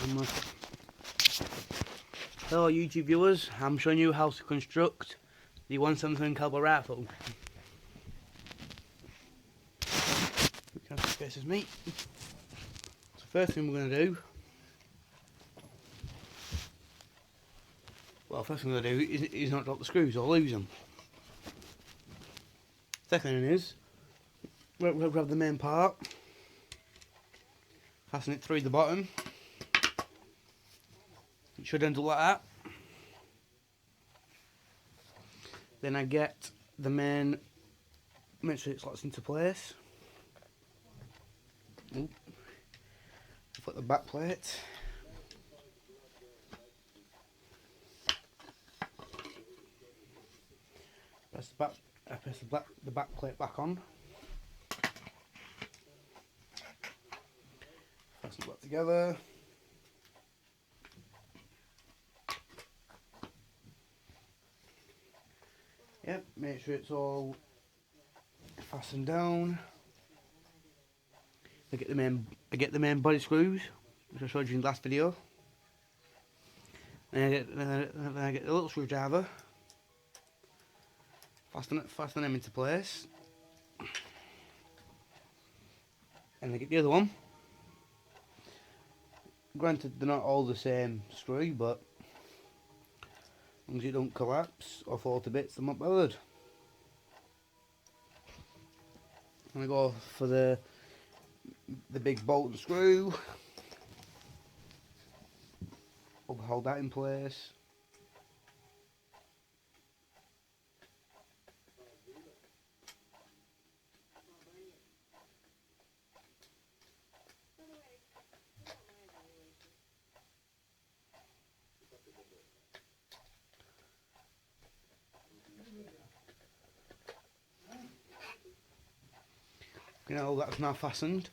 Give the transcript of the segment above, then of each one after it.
camera. Hello YouTube viewers, I'm showing you how to construct the 177 caliber rifle. This is me. So first thing we're going to do, is not drop the screws or lose them. Second thing is, we'll grab the main part, fasten it through the bottom. It should end up like that. Then I get the main, make sure it slots into place. Put the back plate. Press the back plate back on. Fasten it back together. Yep, make sure it's all fastened down. I get the main body screws, which I showed you in the last video. And I get the little screwdriver. Fasten them into place. And I get the other one. Granted, they're not all the same screw, but as long as it don't collapse or fall to bits, I'm not bothered. I'm gonna go for the big bolt and screw. I'll hold that in place. You know, that's now fastened.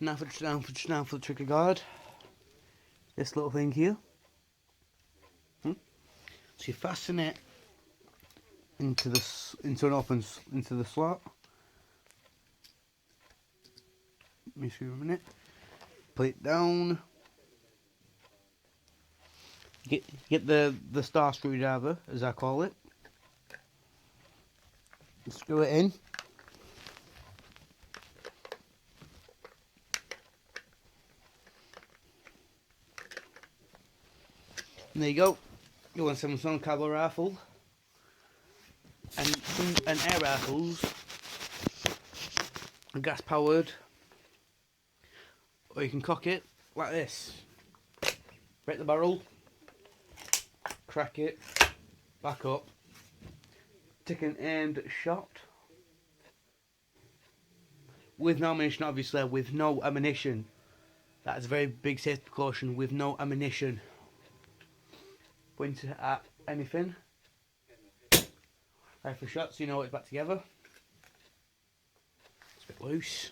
Now for the trigger guard. This little thing here. So you fasten it into the slot. Let me see a minute. Put it down. Get the star screwdriver, as I call it. Screw it in. And there you go. You want some caliber rifle, and air rifles are gas powered, or you can cock it like this. Break the barrel, crack it, back up, take an aimed shot with no ammunition. Obviously, with no ammunition. That is a very big safety precaution. With no ammunition. Point it at anything. Rifle shot, so you know it's back together. It's a bit loose.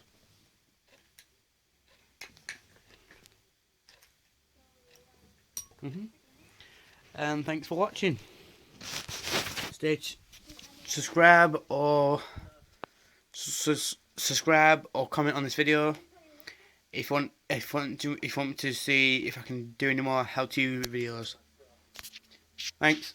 And thanks for watching. Subscribe or comment on this video if you want to see if I can do any more how-to videos. Thanks.